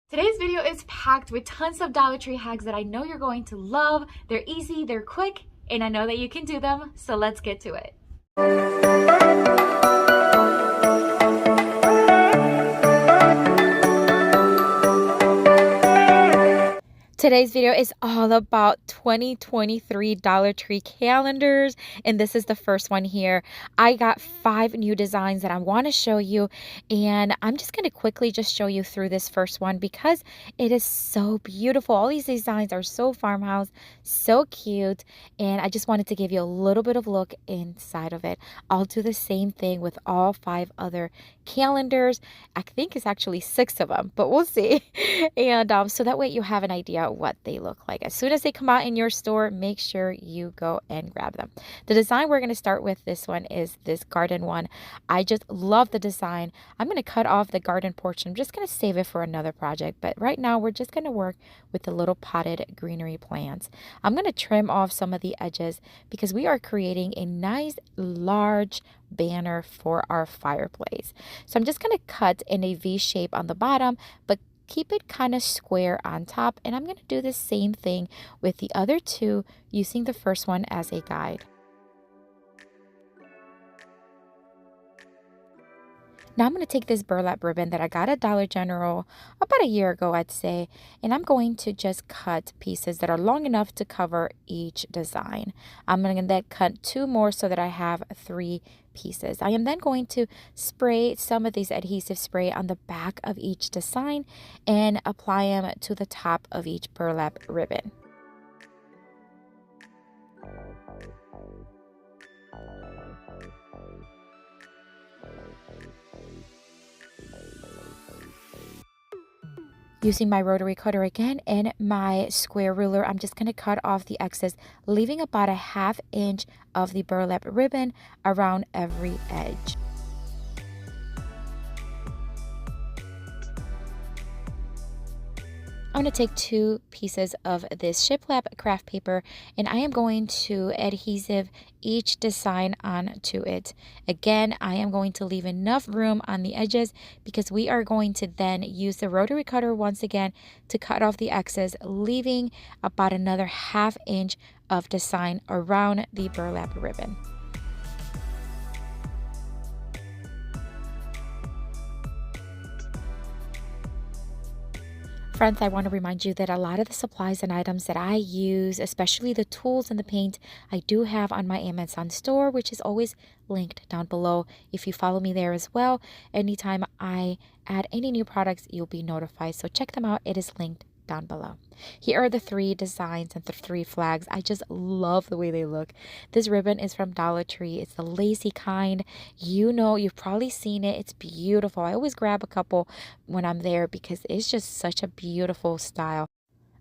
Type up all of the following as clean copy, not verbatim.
Today's video is packed with tons of Dollar Tree hacks that I know you're going to love. They're easy, they're quick, and I know that you can do them, so let's get to it. Today's video is all about 2023 Dollar Tree calendars, and this is the first one here. I got 5 new designs that I want to show you, and I'm just going to quickly just show you through this first one because it is so beautiful. All these designs are so farmhouse, so cute, and I just wanted to give you a little bit of look inside of it. I'll do the same thing with all 5 other calendars. I think it's actually 6 of them, but we'll see. And so that way you have an idea what they look like. As soon as they come out in your store, make sure you go and grab them. The design we're going to start with, this one is this garden one. I just love the design. I'm going to cut off the garden portion. I'm just going to save it for another project, but right now we're just going to work with the little potted greenery plants. I'm going to trim off some of the edges because we are creating a nice large banner for our fireplace. So I'm just going to cut in a V shape on the bottom, but keep it kind of square on top, and I'm going to do the same thing with the other 2 using the first one as a guide. Now I'm going to take this burlap ribbon that I got at Dollar General about a year ago, I'd say, and I'm going to just cut pieces that are long enough to cover each design. I'm going to then cut 2 more so that I have 3 pieces. I am then going to spray some of these adhesive spray on the back of each design and apply them to the top of each burlap ribbon. Using my rotary cutter again and my square ruler, I'm just going to cut off the excess, leaving about a 1/2 inch of the burlap ribbon around every edge. I'm going to take 2 pieces of this shiplap craft paper and I am going to adhesive each design onto it. Again, I am going to leave enough room on the edges because we are going to then use the rotary cutter once again to cut off the excess, leaving about another 1/2 inch of design around the burlap ribbon. Friends, I want to remind you that a lot of the supplies and items that I use, especially the tools and the paint, I do have on my Amazon store, which is always linked down below. If you follow me there as well, anytime I add any new products, you'll be notified. So check them out. It is linked down below. Here are the 3 designs and the 3 flags. I just love the way they look. This ribbon is from Dollar Tree. It's the lacy kind. You know, you've probably seen it. It's beautiful. I always grab a couple when I'm there because it's just such a beautiful style.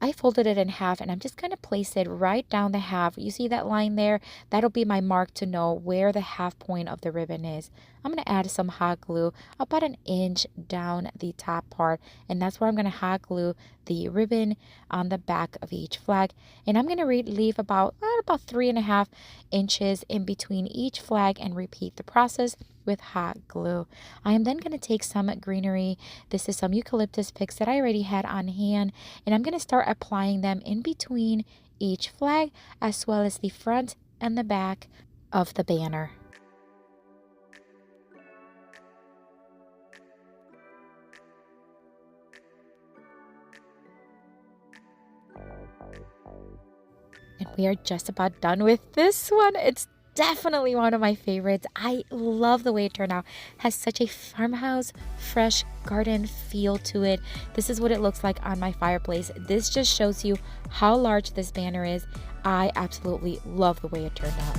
I folded it in half and I'm just going to place it right down the half. You see that line there? That'll be my mark to know where the half point of the ribbon is. I'm going to add some hot glue about 1 inch down the top part, and that's where I'm going to hot glue the ribbon on the back of each flag. And I'm going to leave about 3.5 inches in between each flag and repeat the process with hot glue. I am then going to take some greenery. This is some eucalyptus picks that I already had on hand, and I'm going to start applying them in between each flag as well as the front and the back of the banner. And we are just about done with this one. It's definitely one of my favorites. I love the way it turned out. It has such a farmhouse, fresh garden feel to it. This is what it looks like on my fireplace. This just shows you how large this banner is. I absolutely love the way it turned out.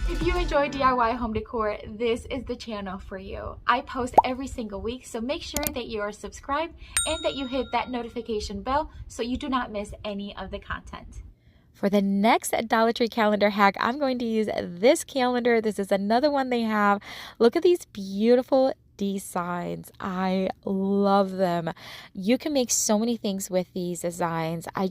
If you enjoy DIY home decor, this is the channel for you. I post every single week, so make sure that you are subscribed and that you hit that notification bell so you do not miss any of the content. For the next Dollar Tree calendar hack, I'm going to use this calendar. This is another one they have. Look at these beautiful designs. I love them. You can make so many things with these designs. I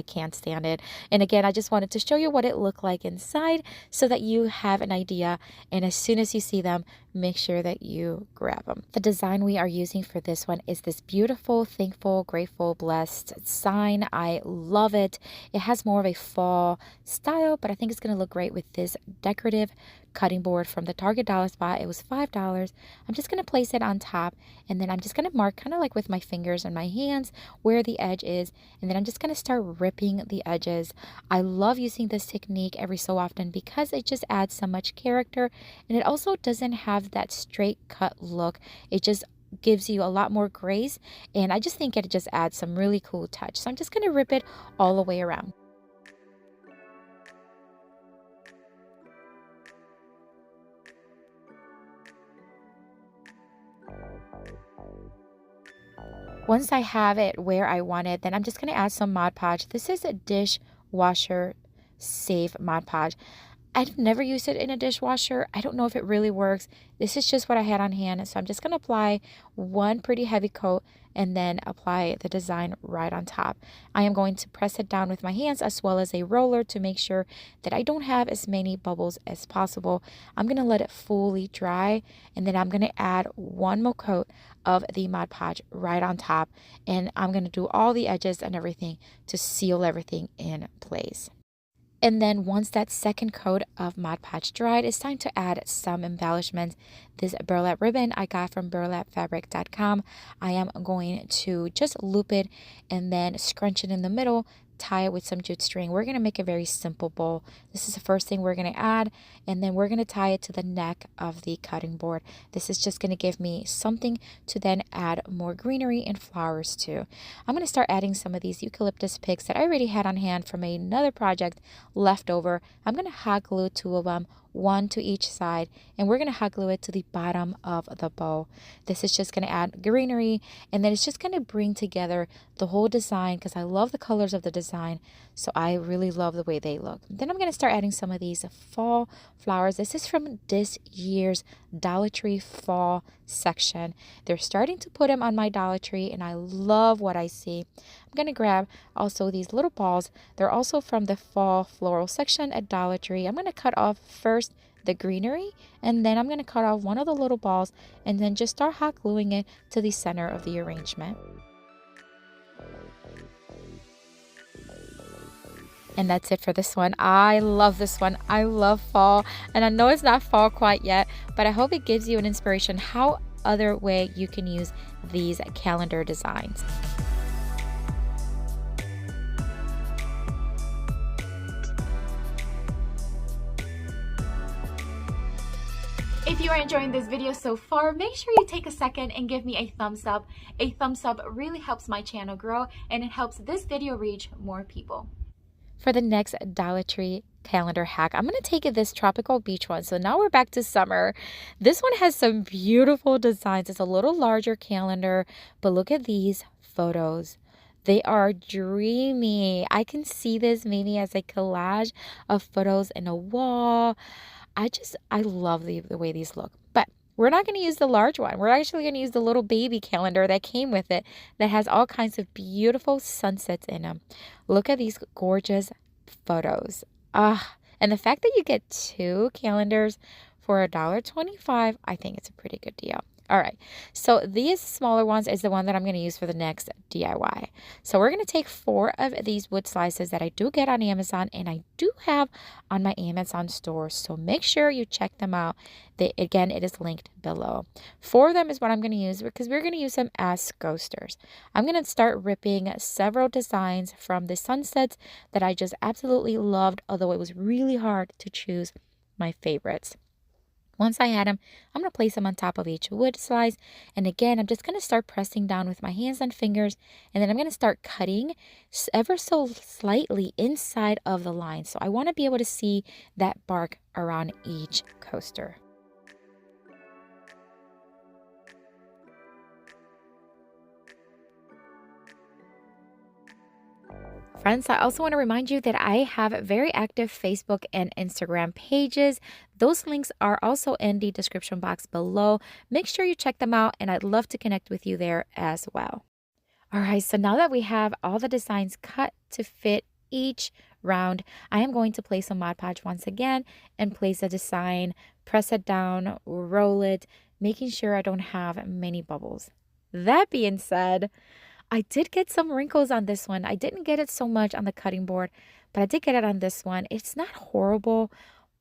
can't stand it. And again, I just wanted to show you what it looked like inside so that you have an idea. And as soon as you see them, make sure that you grab them. The design we are using for this one is this beautiful, thankful, grateful, blessed sign. I love it. It has more of a fall style, but I think it's going to look great with this decorative cutting board from the Target dollar spot. It was $5. I'm just going to place it on top, and then I'm just going to mark kind of like with my fingers and my hands where the edge is, and then I'm just going to start ripping the edges. I love using this technique every so often because it just adds so much character, and it also doesn't have that straight cut look. It just gives you a lot more grace, and I just think it just adds some really cool touch. So I'm just going to rip it all the way around. Once I have it where I want it, then I'm just going to add some Mod Podge. This is a dishwasher safe Mod Podge. I've never used it in a dishwasher. I don't know if it really works. This is just what I had on hand. So I'm just going to apply one pretty heavy coat and then apply the design right on top. I am going to press it down with my hands as well as a roller to make sure that I don't have as many bubbles as possible. I'm going to let it fully dry, and then I'm going to add one more coat of the Mod Podge right on top. And I'm going to do all the edges and everything to seal everything in place. And then once that second coat of Mod Podge dried, it's time to add some embellishments. This burlap ribbon I got from burlapfabric.com. I am going to just loop it and then scrunch it in the middle, tie it with some jute string. We're going to make a very simple bowl. This is the first thing we're going to add, and then we're going to tie it to the neck of the cutting board. This is just going to give me something to then add more greenery and flowers to. I'm going to start adding some of these eucalyptus picks that I already had on hand from another project left over. I'm going to hot glue two of them, one to each side, and we're going to hot glue it to the bottom of the bow. This is just going to add greenery, and then it's just going to bring together the whole design because I love the colors of the design, so I really love the way they look. Then I'm going to start adding some of these fall flowers. This is from this year's Dollar Tree fall section. They're starting to put them on my Dollar Tree, and I love what I see. I'm going to grab also these little balls. They're also from the fall floral section at Dollar Tree. I'm going to cut off first the greenery, and then I'm going to cut off one of the little balls and then just start hot gluing it to the center of the arrangement. And that's it for this one. I love this one. I love fall, and I know it's not fall quite yet, but I hope it gives you an inspiration how other way you can use these calendar designs. If you are enjoying this video so far, make sure you take a second and give me a thumbs up. A thumbs up really helps my channel grow, and it helps this video reach more people. For the next Dollar Tree calendar hack, I'm going to take this tropical beach one. So now we're back to summer. This one has some beautiful designs. It's a little larger calendar, but look at these photos. They are dreamy. I can see this maybe as a collage of photos in a wall. I love the way these look. But we're not going to use the large one. We're actually going to use the little baby calendar that came with it that has all kinds of beautiful sunsets in them. Look at these gorgeous photos. And the fact that you get two calendars for $1.25, I think it's a pretty good deal. All right, so these smaller ones is the one that I'm going to use for the next DIY. So we're going to take 4 of these wood slices that I do get on Amazon, and I do have on my Amazon store. So make sure you check them out. Again, it is linked below. 4 of them is what I'm going to use because we're going to use them as coasters. I'm going to start ripping several designs from the sunsets that I just absolutely loved, although it was really hard to choose my favorites. Once I add them, I'm going to place them on top of each wood slice. And again, I'm just going to start pressing down with my hands and fingers. And then I'm going to start cutting ever so slightly inside of the line. So I want to be able to see that bark around each coaster. Friends, I also want to remind you that I have very active Facebook and Instagram pages. Those links are also in the description box below. Make sure you check them out, and I'd love to connect with you there as well. All right, so now that we have all the designs cut to fit each round, I am going to place a Mod Podge once again and place a design, press it down, roll it, making sure I don't have many bubbles. That being said, I did get some wrinkles on this one. I didn't get it so much on the cutting board, but I did get it on this one. It's not horrible,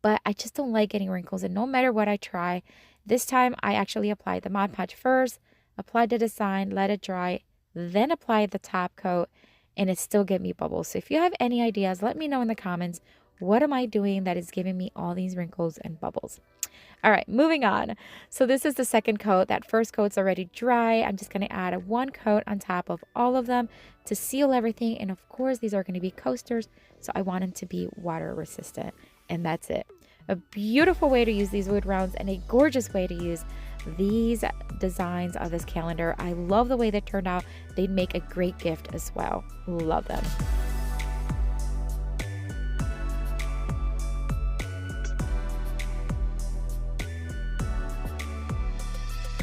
but I just don't like getting wrinkles. And no matter what I try, this time I actually applied the Mod Podge first, applied the design, let it dry, then applied the top coat, and it still gave me bubbles. So if you have any ideas, let me know in the comments. What am I doing that is giving me all these wrinkles and bubbles? All right, moving on. So this is the second coat. That first coat's already dry. I'm just going to add one coat on top of all of them to seal everything. And of course, these are going to be coasters, so I want them to be water resistant. And that's it. A beautiful way to use these wood rounds and a gorgeous way to use these designs of this calendar. I love the way they turned out. They'd make a great gift as well. Love them.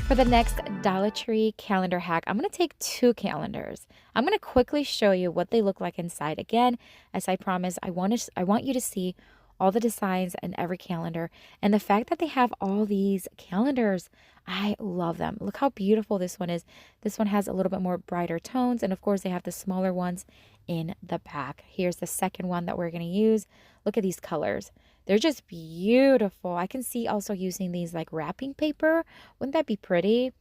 For the next Dollar Tree calendar hack, I'm going to take two calendars. I'm going to quickly show you what they look like inside. Again, as I promised, I want you to see all the designs in every calendar. And the fact that they have all these calendars, I love them. Look how beautiful this one is. This one has a little bit more brighter tones. And of course, they have the smaller ones in the back. Here's the second one that we're going to use. Look at these colors. They're just beautiful. I can see also using these like wrapping paper. Wouldn't that be pretty?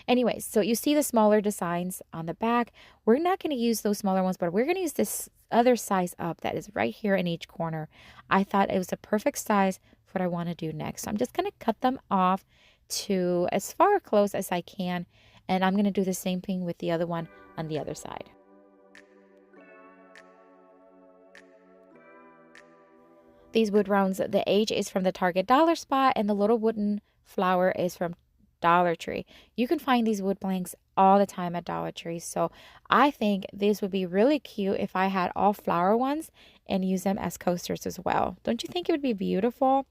Anyways, so you see the smaller designs on the back. We're not going to use those smaller ones, but we're going to use this other size up that is right here in each corner. I thought it was a perfect size for what I want to do next. So I'm just going to cut them off to as far close as I can. And I'm going to do the same thing with the other one on the other side. These wood rounds, the age is from the Target dollar spot, and the little wooden flower is from Dollar Tree. You can find these wood blanks all the time at Dollar Tree. So I think this would be really cute if I had all flower ones and use them as coasters as well. Don't you think it would be beautiful?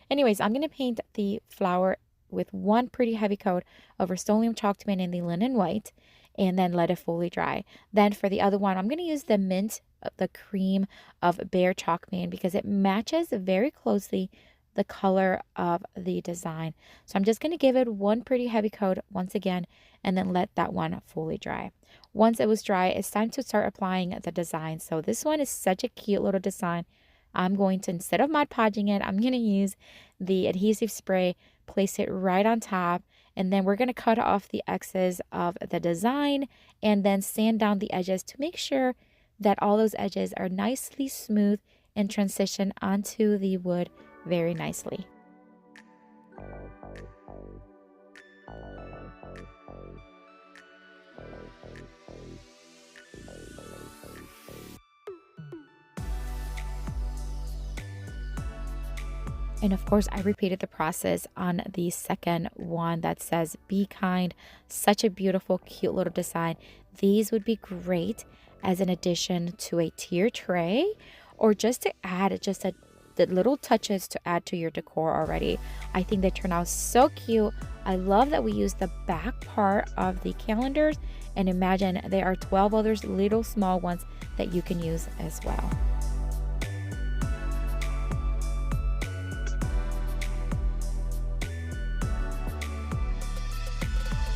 Anyways, I'm going to paint the flower with one pretty heavy coat of Rust-Oleum Chalk Mint in the linen white, and then let it fully dry. Then for the other one, I'm going to use the mint, the cream of Bear Chalk Mint, because it matches very closely the color of the design. So I'm just going to give it one pretty heavy coat once again, and then let that one fully dry. Once it was dry, it's time to start applying the design. So this one is such a cute little design. I'm going to, instead of Mod Podging it, I'm going to use the adhesive spray, place it right on top, and then we're going to cut off the excess of the design and then sand down the edges to make sure that all those edges are nicely smooth and transition onto the wood very nicely. And of course, I repeated the process on the second one that says be kind. Such a beautiful, cute little design. These would be great as an addition to a tier tray, or just to add the little touches to add to your decor already. I think they turn out so cute. I love that we use the back part of the calendars, and imagine there are 12 other little small ones that you can use as well.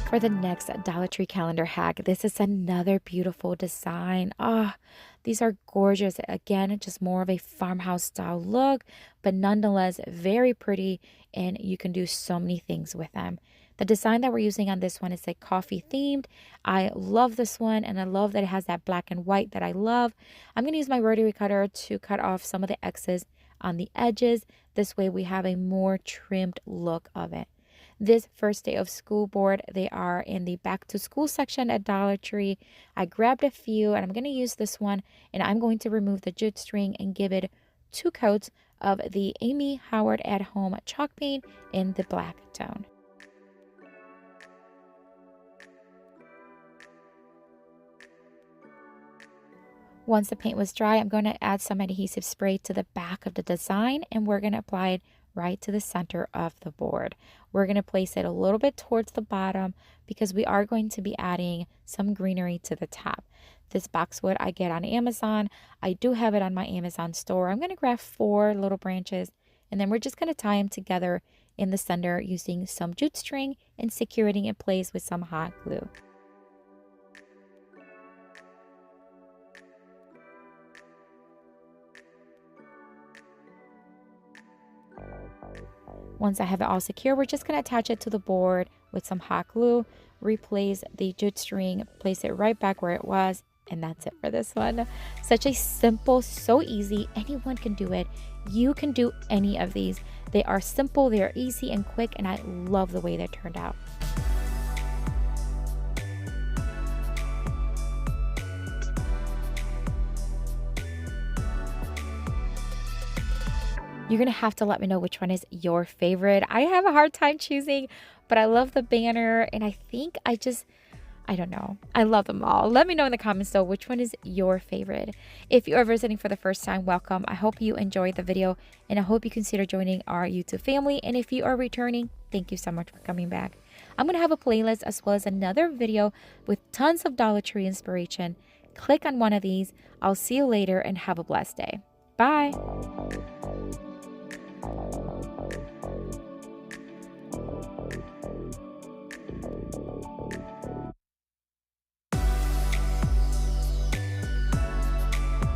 For the next Dollar Tree calendar hack, this is another beautiful design. These are gorgeous. Again, just more of a farmhouse style look, but nonetheless very pretty, and you can do so many things with them. The design that we're using on this one is a coffee themed. I love this one, and I love that it has that black and white that I love. I'm going to use my rotary cutter to cut off some of the excess on the edges. This way we have a more trimmed look of it. This first day of school board, they are in the back to school section at Dollar Tree. I grabbed a few, and I'm going to use this one, and I'm going to remove the jute string and give it 2 coats of the Amy Howard at Home chalk paint in the black tone. Once the paint was dry, I'm going to add some adhesive spray to the back of the design, and we're going to apply it right to the center of the board. We're going to place it a little bit towards the bottom because we are going to be adding some greenery to the top. This boxwood I get on Amazon. I do have it on my Amazon store. I'm going to grab 4 little branches, and then we're just going to tie them together in the center using some jute string and secure it in place with some hot glue. Once I have it all secure, we're just going to attach it to the board with some hot glue, replace the jute string, place it right back where it was, and that's it for this one. Such a simple, so easy, anyone can do it. You can do any of these. They are simple, they are easy and quick, and I love the way they turned out. You're going to have to let me know which one is your favorite. I have a hard time choosing, but I love the banner, and I think I don't know. I love them all. Let me know in the comments though, which one is your favorite. If you are visiting for the first time, welcome. I hope you enjoyed the video, and I hope you consider joining our YouTube family. And if you are returning, thank you so much for coming back. I'm going to have a playlist as well as another video with tons of Dollar Tree inspiration. Click on one of these. I'll see you later and have a blessed day. Bye.